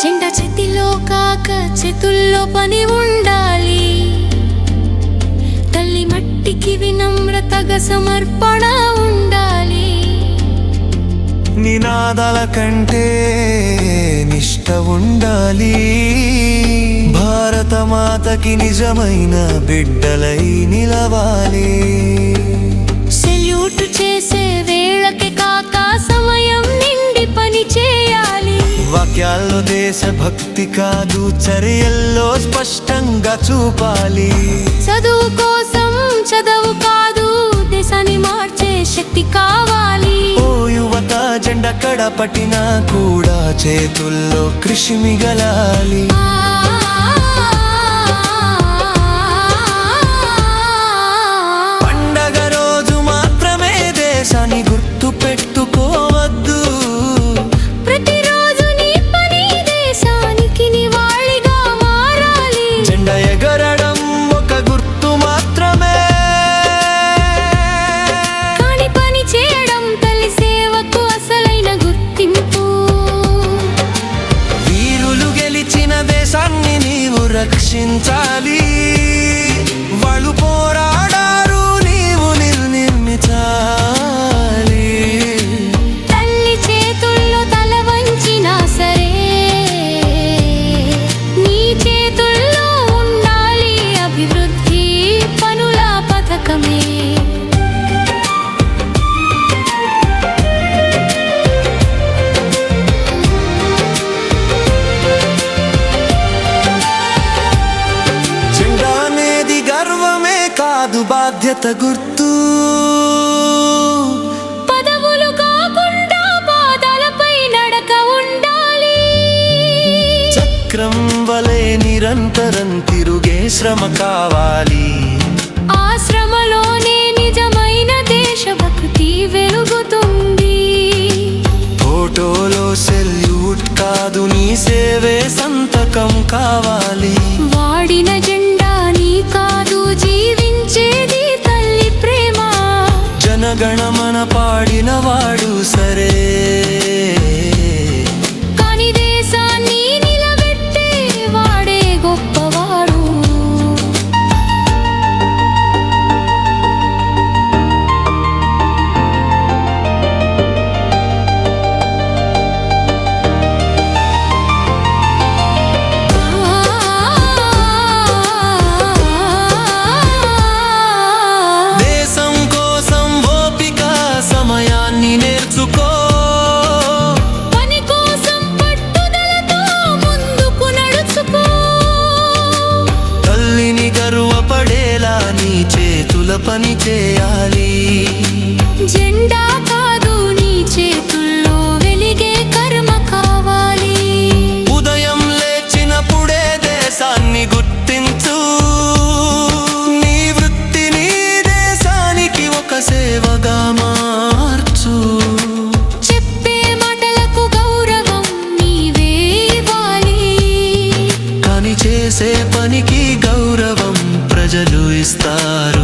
చెండ చేతిలో కాక చేతుల్లో పని ఉండాలి. తల్లి మట్టికి వినమ్రతగా సమర్పణ ఉండాలి. నినాదాల కంటే నిష్ట ఉండాలి. భారత మాతకి నిజమైన బిడ్డలై నిలవాలి. సెల్యూట్ చేసే వేళకి కాక సమయం నిండి పని చేయాలి. వాక్యాల్లో దేశభక్తి కాదు, చర్యల్లో స్పష్టంగా చూపాలి. చదువు కోసం చదువు కాదు, దేశాన్ని మార్చే శక్తి కావాలి. ఓ యువత, జెండా కడపటినా కూడా చేతుల్లో కృషి మిగలాలి. పండగ రోజు మాత్రమే దేశాన్ని గుర్తు పెట్టుకోవద్దు. ప్రతిరోజు నీ పని దేశానికి నివాళిగా మారాలి. జెండా ఎగరడం ఒక గుర్తు మాత్రమే, కానీ పని చేయడం తల్లి సేవకు అసలైన గుర్తింపు. వీరులు గెలిచిన దేశాన్ని నీవు రక్షించాలి. వాళ్ళు పోరాడారు, నీవు నిర్మించాలి. తల్లి చేతుల్లో తల వంచినా సరే, నీ చేతుల్లో ఉండాలి అభివృద్ధి పనుల పథకమే. జెండా అనేది గర్వమే కాదు, బాధ్యత గుర్తు. పదవులు కాకుండా పాదాలపై నడక ఉండాలి. చక్రం వలె నిరంతరం తిరుగే శ్రమ కావాలి. ఆ శ్రమలోనే నిజమైన దేశభక్తి వెలుగుతుంది. ఫోటోలో సెల్యూట్ కాదు, నీ సేవే సంతకం కావాలి. వాడిన జెండా నీ కాదు, జీవించేది తల్లి ప్రేమ. జనగణమన పాడిన వాడు సరే, కానీ దేశాన్ని నిలబెట్టే వాడే గొప్పవాడు. దేశం కోసం ఓపిక సమయాన్ని నేర్చుకో. పని కోసం పట్టుదలతో ముందుకు నడుచుకో. తల్లిని గర్వపడేలా నీ చేతుల పని చేయాలి. జెండా కాదు, నీ చేతుల్లో వెలిగే కర్మ కావాలి. ఉదయం లేచినప్పుడే దేశాన్ని గుర్తించు. నీ వృత్తిని దేశానికి ఒక సేవగా మార్చు. చెప్పే మాటలకు గౌరవం నీవే ఇవ్వాలి. కానీ చేసే పనికి గౌరవం ప్రజలు ఇస్తారు.